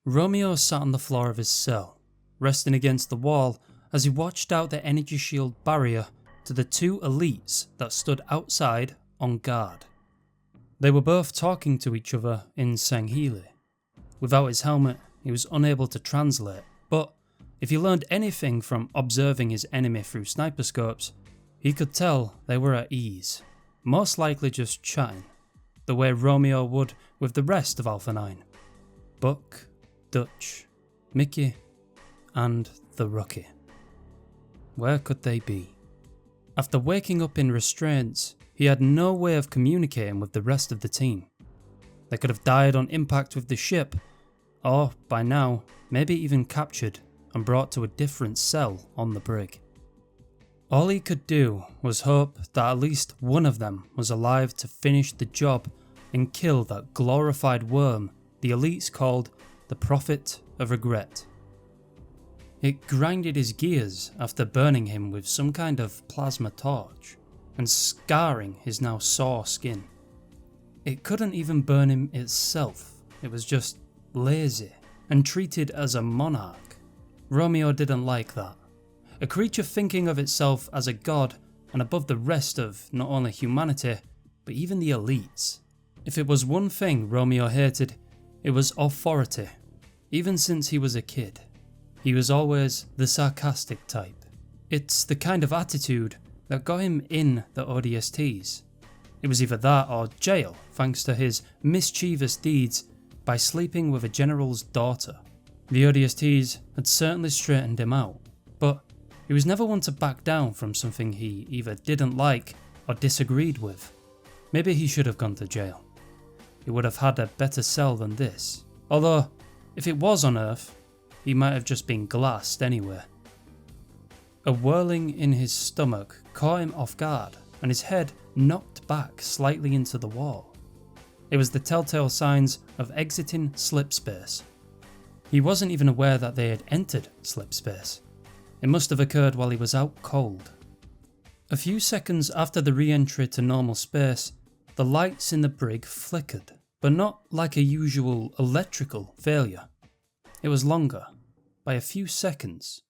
Romeo sat on the floor of his cell, resting against the wall as he watched out the energy shield barrier to the two elites that stood outside on guard. They were both talking to each other in Sangheili. Without his helmet, he was unable to translate, but if he learned anything from observing his enemy through sniper scopes, he could tell they were at ease, most likely just chatting, the way Romeo would with the rest of Alpha 9. Buck, Dutch, Mickey, and the Rookie. Where could they be? After waking up in restraints, he had no way of communicating with the rest of the team. They could have died on impact with the ship, or by now, maybe even captured and brought to a different cell on the brig. All he could do was hope that at least one of them was alive to finish the job and kill that glorified worm the elites called the Prophet of Regret. It grinded his gears after burning him with some kind of plasma torch and scarring his now sore skin. It couldn't even burn him itself, it was just lazy and treated as a monarch. Romeo didn't like that. A creature thinking of itself as a god and above the rest of not only humanity, but even the elites. If it was one thing Romeo hated, it was authority. Even since he was a kid, he was always the sarcastic type. It's the kind of attitude that got him in the ODSTs. It was either that or jail, thanks to his mischievous deeds by sleeping with a general's daughter. The ODSTs had certainly straightened him out, but he was never one to back down from something he either didn't like or disagreed with. Maybe he should have gone to jail. He would have had a better cell than this. Although, if it was on Earth, he might have just been glassed anyway. A whirling in his stomach caught him off guard, and his head knocked back slightly into the wall. It was the telltale signs of exiting slip space. He wasn't even aware that they had entered slip space. It must have occurred while he was out cold. A few seconds after the re-entry to normal space, the lights in the brig flickered, but not like a usual electrical failure. It was longer, by a few seconds.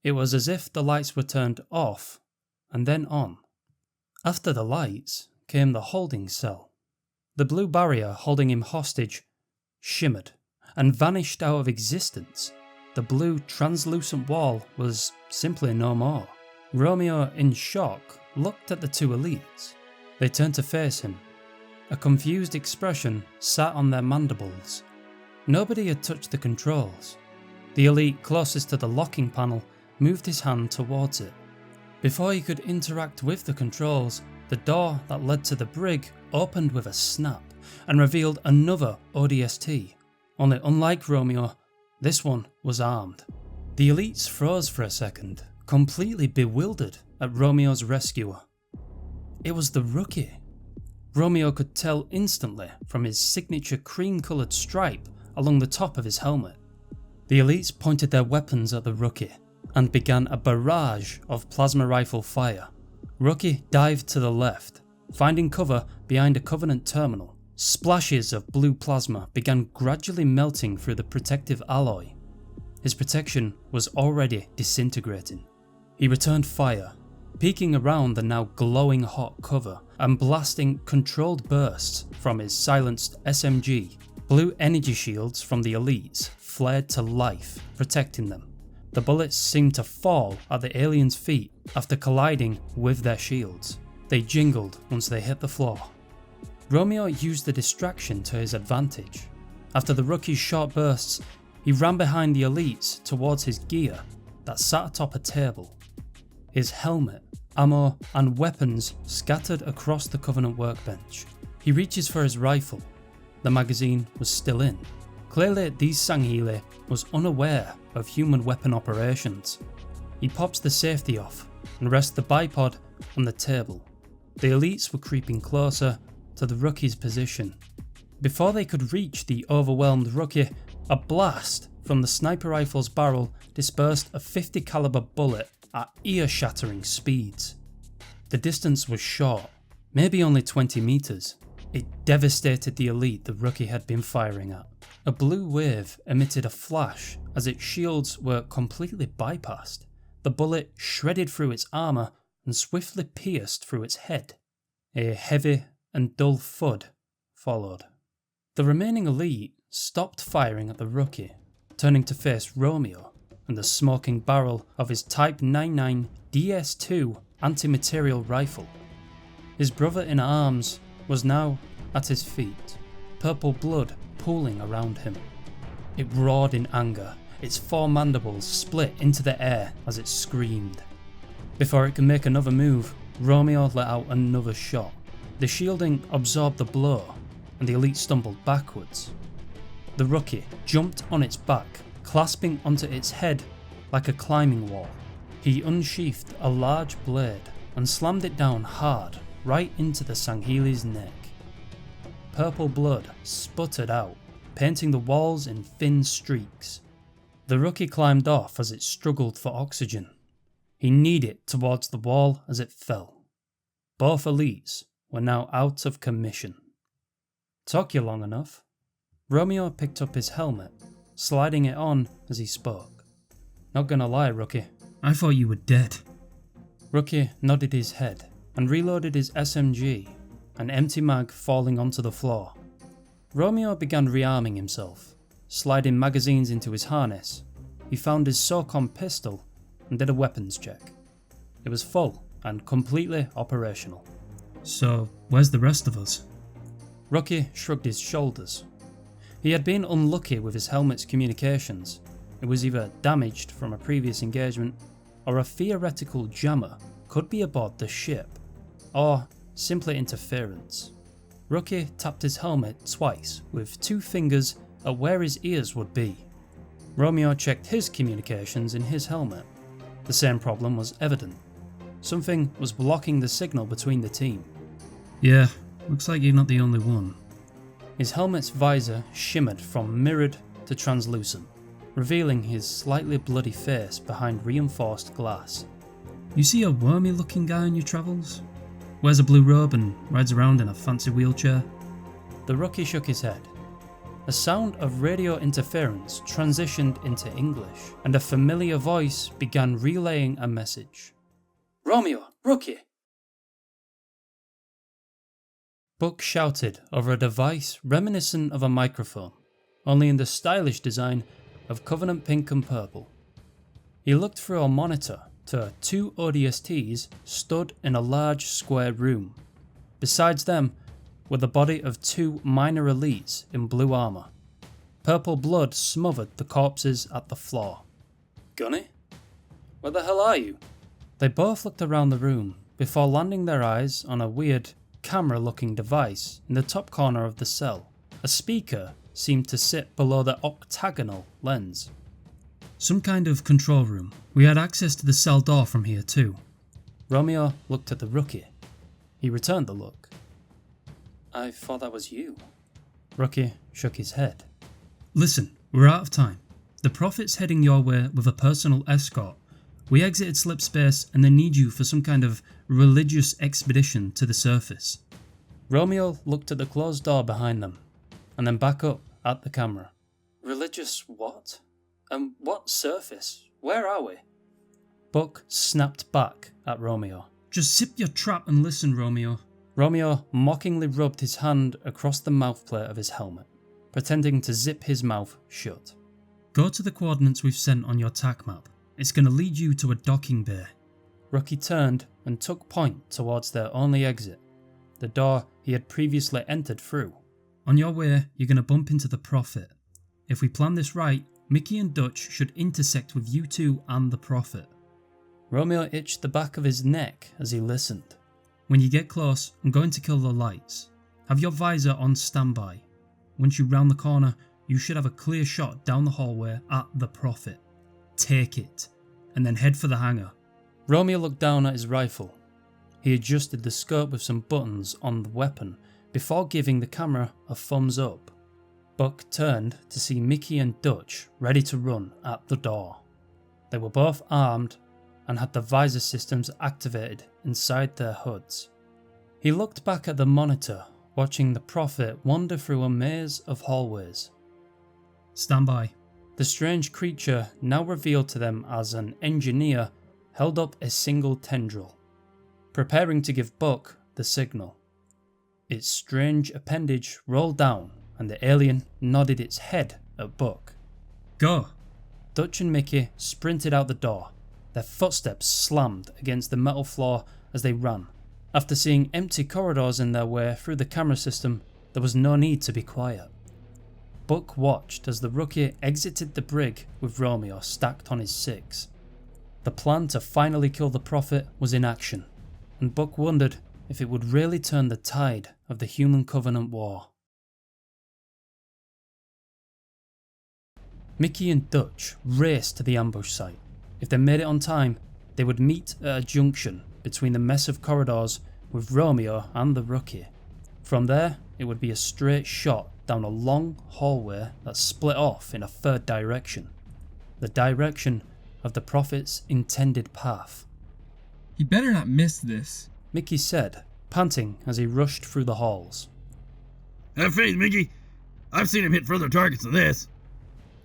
It was as if the lights were turned off and then on. After the lights came the holding cell. The blue barrier holding him hostage shimmered and vanished out of existence. The blue translucent wall was simply no more. Romeo, in shock, looked at the two elites. They turned to face him. A confused expression sat on their mandibles. Nobody had touched the controls. The elite closest to the locking panel moved his hand towards it. Before he could interact with the controls, the door that led to the brig opened with a snap and revealed another ODST. Only unlike Romeo, this one was armed. The elites froze for a second, completely bewildered at Romeo's rescuer. It was the Rookie. Romeo could tell instantly from his signature cream-coloured stripe along the top of his helmet. The elites pointed their weapons at the Rookie and began a barrage of plasma rifle fire. Rookie dived to the left, finding cover behind a Covenant terminal. Splashes of blue plasma began gradually melting through the protective alloy. His protection was already disintegrating. He returned fire, peeking around the now glowing hot cover and blasting controlled bursts from his silenced SMG. Blue energy shields from the elites flared to life, protecting them. The bullets seemed to fall at the aliens' feet after colliding with their shields. They jingled once they hit the floor. Romeo used the distraction to his advantage. After the Rookie's short bursts, he ran behind the elites towards his gear that sat atop a table. His helmet, ammo and weapons scattered across the Covenant workbench. He reaches for his rifle. The magazine was still in. Clearly these Sangheili was unaware of human weapon operations. He pops the safety off and rests the bipod on the table. The elites were creeping closer to the Rookie's position. Before they could reach the overwhelmed Rookie, a blast from the sniper rifle's barrel dispersed a .50 caliber bullet at ear-shattering speeds. The distance was short, maybe only 20 meters. It devastated the elite the Rookie had been firing at. A blue wave emitted a flash as its shields were completely bypassed. The bullet shredded through its armour and swiftly pierced through its head. A heavy and dull thud followed. The remaining elite stopped firing at the rookie, turning to face Romeo and the smoking barrel of his Type 99 DS2 anti-material rifle. His brother in arms was now at his feet, purple blood pooling around him. It roared in anger, its four mandibles split into the air as it screamed. Before it could make another move, Romeo let out another shot. The shielding absorbed the blow, and the elite stumbled backwards. The rookie jumped on its back, clasping onto its head like a climbing wall. He unsheathed a large blade and slammed it down hard right into the Sangheli's neck. Purple blood sputtered out, painting the walls in thin streaks. The rookie climbed off as it struggled for oxygen. He kneed it towards the wall as it fell. Both elites were now out of commission. Took you long enough. Romeo picked up his helmet, sliding it on as he spoke. Not gonna lie, Rookie. I thought you were dead. Rookie nodded his head and reloaded his SMG, an empty mag falling onto the floor. Romeo began rearming himself, sliding magazines into his harness. He found his SOCOM pistol and did a weapons check. It was full and completely operational. So, where's the rest of us? Rookie shrugged his shoulders. He had been unlucky with his helmet's communications. It was either damaged from a previous engagement, or a theoretical jammer could be aboard the ship, or simply interference. Rookie tapped his helmet twice with two fingers at where his ears would be. Romeo checked his communications in his helmet. The same problem was evident. Something was blocking the signal between the team. Yeah, looks like you're not the only one. His helmet's visor shimmered from mirrored to translucent, revealing his slightly bloody face behind reinforced glass. You see a wormy looking guy on your travels? Wears a blue robe and rides around in a fancy wheelchair? The rookie shook his head. A sound of radio interference transitioned into English, and a familiar voice began relaying a message. Romeo, Rookie! Buck shouted over a device reminiscent of a microphone, only in the stylish design of Covenant pink and purple. He looked through a monitor to two ODSTs stood in a large square room. Besides them were the body of two minor elites in blue armour. Purple blood smothered the corpses at the floor. Gunny? Where the hell are you? They both looked around the room before landing their eyes on a weird camera-looking device in the top corner of the cell. A speaker seemed to sit below the octagonal lens. Some kind of control room. We had access to the cell door from here too. Romeo looked at the rookie. He returned the look. I thought that was you. Rookie shook his head. Listen, we're out of time. The Prophet's heading your way with a personal escort. We exited slip space and they need you for some kind of religious expedition to the surface. Romeo looked at the closed door behind them, and then back up at the camera. Religious what? And what surface? Where are we? Buck snapped back at Romeo. Just zip your trap and listen, Romeo. Romeo mockingly rubbed his hand across the mouthplate of his helmet, pretending to zip his mouth shut. Go to the coordinates we've sent on your TAC map. It's going to lead you to a docking bay. Rookie turned and took point towards their only exit, the door he had previously entered through. On your way, you're going to bump into the Prophet. If we plan this right, Mickey and Dutch should intersect with you two and the Prophet. Romeo itched the back of his neck as he listened. When you get close, I'm going to kill the lights. Have your visor on standby. Once you round the corner, you should have a clear shot down the hallway at the Prophet. Take it, and then head for the hangar. Romeo looked down at his rifle. He adjusted the scope with some buttons on the weapon before giving the camera a thumbs up. Buck turned to see Mickey and Dutch ready to run at the door. They were both armed and had the visor systems activated inside their hoods. He looked back at the monitor, watching the Prophet wander through a maze of hallways. Stand by. The strange creature, now revealed to them as an engineer, held up a single tendril, preparing to give Buck the signal. Its strange appendage rolled down and the alien nodded its head at Buck. Go! Dutch and Mickey sprinted out the door. Their footsteps slammed against the metal floor as they ran. After seeing empty corridors in their way through the camera system, there was no need to be quiet. Buck watched as the rookie exited the brig with Romeo stacked on his 6. The plan to finally kill the Prophet was in action, and Buck wondered if it would really turn the tide of the Human Covenant war. Mickey and Dutch raced to the ambush site. If they made it on time, they would meet at a junction between the mess of corridors with Romeo and the rookie. From there, it would be a straight shot down a long hallway that split off in a third direction. The direction of the Prophet's intended path. He better not miss this, Mickey said, panting as he rushed through the halls. Have faith, Mickey. I've seen him hit further targets than this.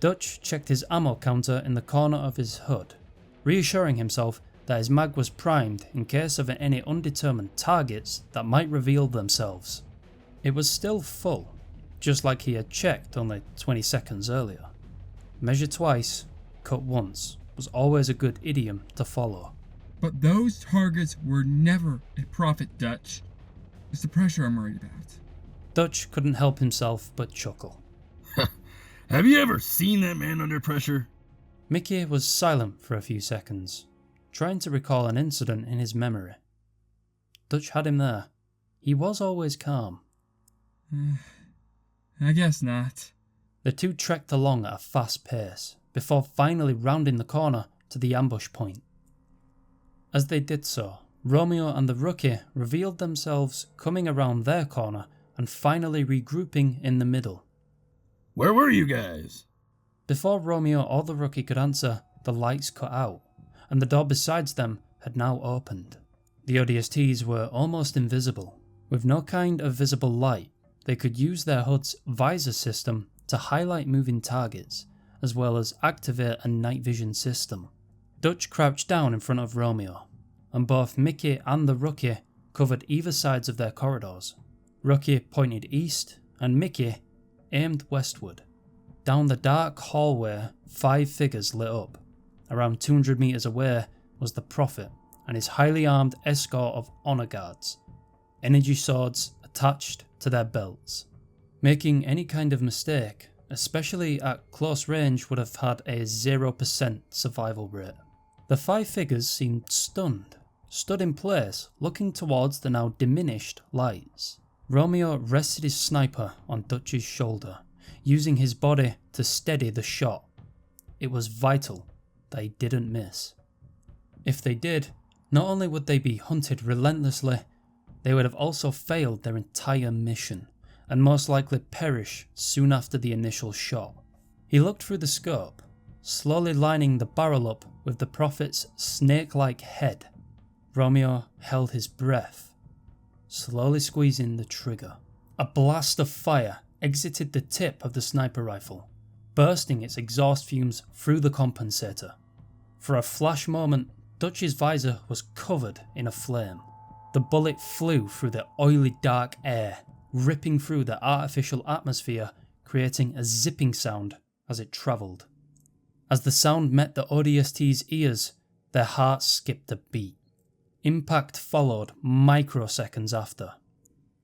Dutch checked his ammo counter in the corner of his hood, reassuring himself that his mag was primed in case of any undetermined targets that might reveal themselves. It was still full, just like he had checked only 20 seconds earlier. Measure twice, cut once was always a good idiom to follow. But those targets were never a Prophet, Dutch. It's the pressure I'm worried about. Dutch couldn't help himself but chuckle. Have you ever seen that man under pressure? Mickey was silent for a few seconds, trying to recall an incident in his memory. Dutch had him there. He was always calm. I guess not. The two trekked along at a fast pace, before finally rounding the corner to the ambush point. As they did so, Romeo and the rookie revealed themselves coming around their corner and finally regrouping in the middle. Where were you guys? Before Romeo or the rookie could answer, the lights cut out, and the door beside them had now opened. The ODSTs were almost invisible. With no kind of visible light, they could use their HUD's visor system to highlight moving targets, as well as activate a night vision system. Dutch crouched down in front of Romeo, and both Mickey and the rookie covered either sides of their corridors. Rookie pointed east, and Mickey aimed westward. Down the dark hallway, 5 figures lit up. Around 200 meters away was the Prophet and his highly armed escort of honor guards, energy swords attached to their belts. Making any kind of mistake, especially at close range, would have had a 0% survival rate. The 5 figures seemed stunned, stood in place, looking towards the now diminished lights. Romeo rested his sniper on Dutch's shoulder, using his body to steady the shot. It was vital that he didn't miss. If they did, not only would they be hunted relentlessly, they would have also failed their entire mission, and most likely perish soon after the initial shot. He looked through the scope, slowly lining the barrel up with the Prophet's snake-like head. Romeo held his breath, slowly squeezing the trigger. A blast of fire exited the tip of the sniper rifle, bursting its exhaust fumes through the compensator. For a flash moment, Dutch's visor was covered in a flame. The bullet flew through the oily dark air, ripping through the artificial atmosphere, creating a zipping sound as it travelled. As the sound met the ODST's ears, their hearts skipped a beat. Impact followed microseconds after.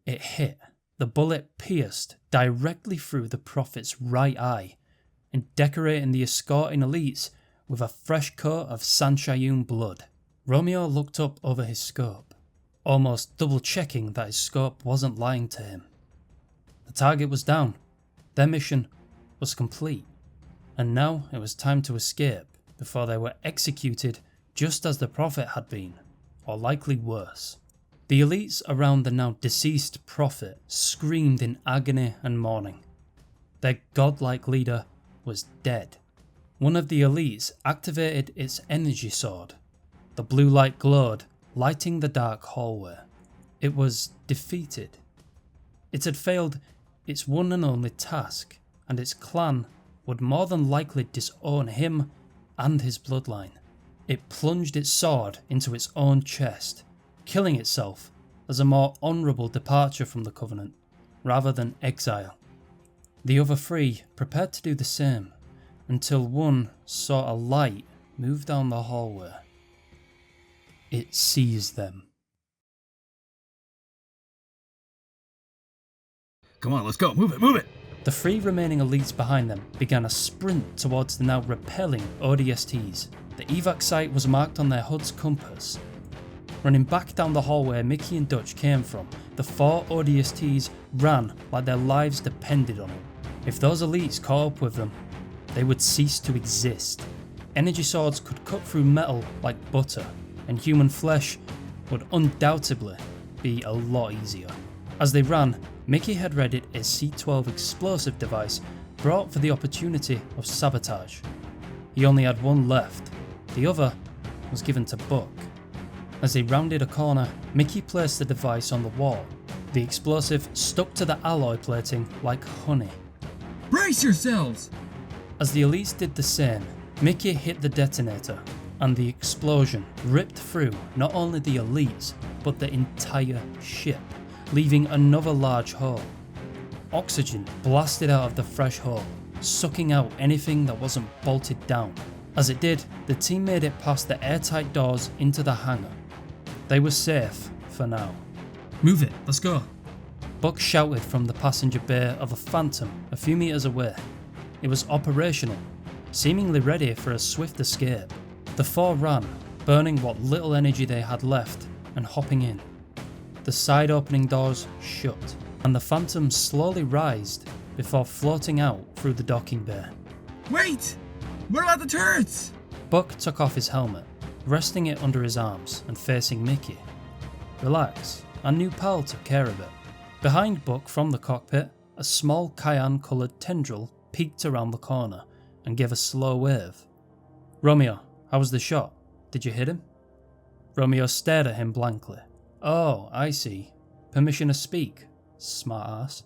It hit. The bullet pierced directly through the Prophet's right eye, and decorating the escorting elites with a fresh coat of Sanshayun blood. Romeo looked up over his scope, almost double checking that his scope wasn't lying to him. The target was down. Their mission was complete, and now it was time to escape before they were executed just as the Prophet had been, or likely worse. The elites around the now deceased Prophet screamed in agony and mourning. Their godlike leader was dead. One of the elites activated its energy sword. The blue light glowed, lighting the dark hallway. It was defeated. It had failed its one and only task, and its clan would more than likely disown him and his bloodline. It plunged its sword into its own chest, killing itself as a more honourable departure from the Covenant, rather than exile. The other three prepared to do the same, until one saw a light move down the hallway. It seized them. Come on, let's go. Move it, move it. The three remaining elites behind them began a sprint towards the now repelling ODSTs. The evac site was marked on their HUD's compass. Running back down the hallway Mickey and Dutch came from, the 4 ODSTs ran like their lives depended on it. If those elites caught up with them, they would cease to exist. Energy swords could cut through metal like butter, and human flesh would undoubtedly be a lot easier. As they ran, Mickey had readied a C-12 explosive device brought for the opportunity of sabotage. He only had one left. The other was given to Buck. As they rounded a corner, Mickey placed the device on the wall. The explosive stuck to the alloy plating like honey. Brace yourselves! As the elites did the same, Mickey hit the detonator, and the explosion ripped through not only the elites, but the entire ship, leaving another large hole. Oxygen blasted out of the fresh hole, sucking out anything that wasn't bolted down. As it did, the team made it past the airtight doors into the hangar. They were safe for now. Move it, let's go. Buck shouted from the passenger bay of a Phantom a few meters away. It was operational, seemingly ready for a swift escape. The 4 ran, burning what little energy they had left and hopping in. The side opening doors shut, and the Phantom slowly rised before floating out through the docking bay. Wait! What about the turrets? Buck took off his helmet, resting it under his arms and facing Mickey. Relax, our new pal took care of it. Behind Buck from the cockpit, a small cyan-coloured tendril peeked around the corner and gave a slow wave. Romeo, how was the shot? Did you hit him? Romeo stared at him blankly. Oh, I see. Permission to speak, smart ass.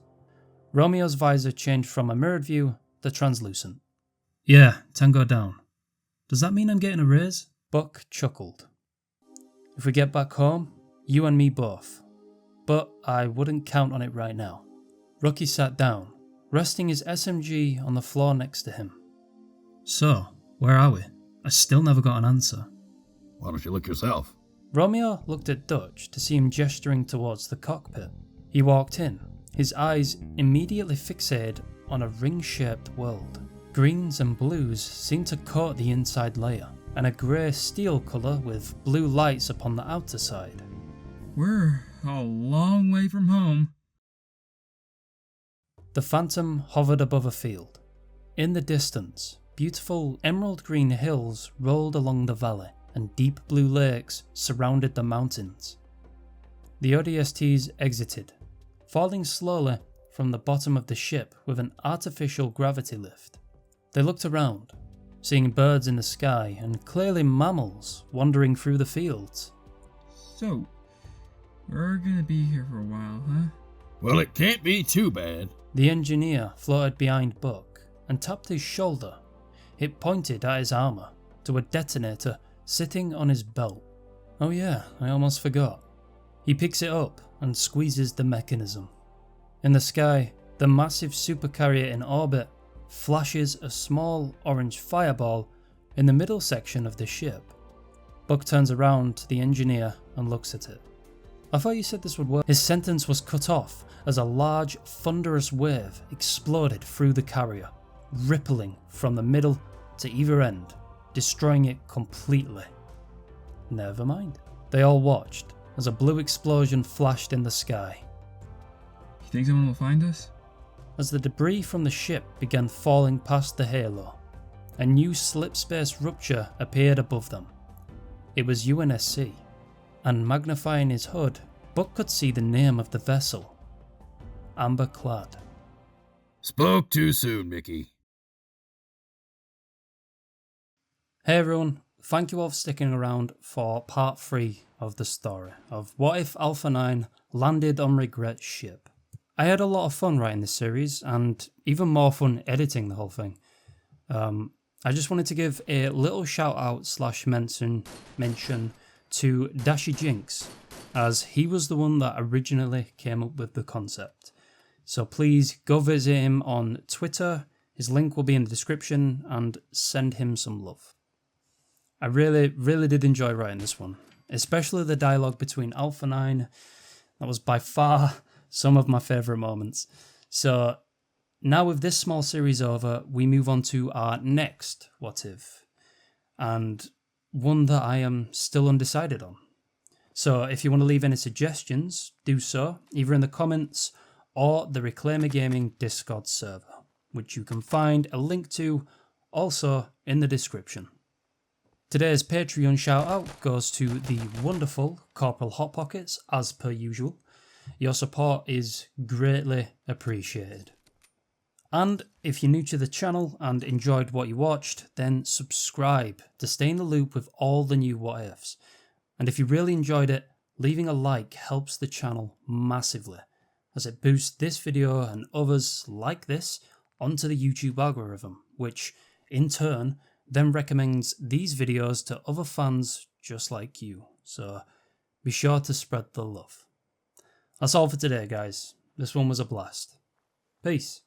Romeo's visor changed from a mirrored view to translucent. Yeah, Tango down. Does that mean I'm getting a raise? Buck chuckled. If we get back home, you and me both. But I wouldn't count on it right now. Rookie sat down, resting his SMG on the floor next to him. So, where are we? I still never got an answer. Why don't you look yourself? Romeo looked at Dutch to see him gesturing towards the cockpit. He walked in, his eyes immediately fixated on a ring-shaped world. Greens and blues seemed to coat the inside layer, and a grey steel colour with blue lights upon the outer side. We're a long way from home. The Phantom hovered above a field. In the distance, beautiful emerald green hills rolled along the valley, and deep blue lakes surrounded the mountains. The ODSTs exited, falling slowly from the bottom of the ship with an artificial gravity lift. They looked around, seeing birds in the sky and clearly mammals wandering through the fields. So, we're gonna be here for a while, huh? Well, it can't be too bad. The engineer floated behind Buck and tapped his shoulder. It pointed at his armour, to a detonator sitting on his belt. Oh yeah, I almost forgot. He picks it up and squeezes the mechanism. In the sky, the massive supercarrier in orbit flashes a small orange fireball in the middle section of the ship. Buck turns around to the engineer and looks at it. I thought you said this would work. His sentence was cut off as a large, thunderous wave exploded through the carrier, rippling from the middle to either end, destroying it completely. Never mind. They all watched as a blue explosion flashed in the sky. You think someone will find us? As the debris from the ship began falling past the halo, a new slip-space rupture appeared above them. It was UNSC, and magnifying his hood, Buck could see the name of the vessel. Amber clad. Spoke too soon, Mickey. Hey everyone, thank you all for sticking around for part 3 of the story of what if Alpha 9 landed on Regret's ship. I had a lot of fun writing this series, and even more fun editing the whole thing. I just wanted to give a little shout out / mention to Dashy Jinx, as he was the one that originally came up with the concept. So please go visit him on Twitter. His link will be in the description, and send him some love. I really did enjoy writing this one, especially the dialogue between Alpha 9. That was by far some of my favourite moments. So now with this small series over, we move on to our next What If, and one that I am still undecided on. So if you want to leave any suggestions, do so, either in the comments or the Reclaimer Gaming Discord server, which you can find a link to also in the description. Today's Patreon shout out goes to the wonderful Corporal Hot Pockets, as per usual. Your support is greatly appreciated. And if you're new to the channel and enjoyed what you watched, then subscribe to stay in the loop with all the new What Ifs. And if you really enjoyed it, leaving a like helps the channel massively, as it boosts this video and others like this onto the YouTube algorithm, which in turn then recommends these videos to other fans just like you. So be sure to spread the love. That's all for today, guys. This one was a blast. Peace.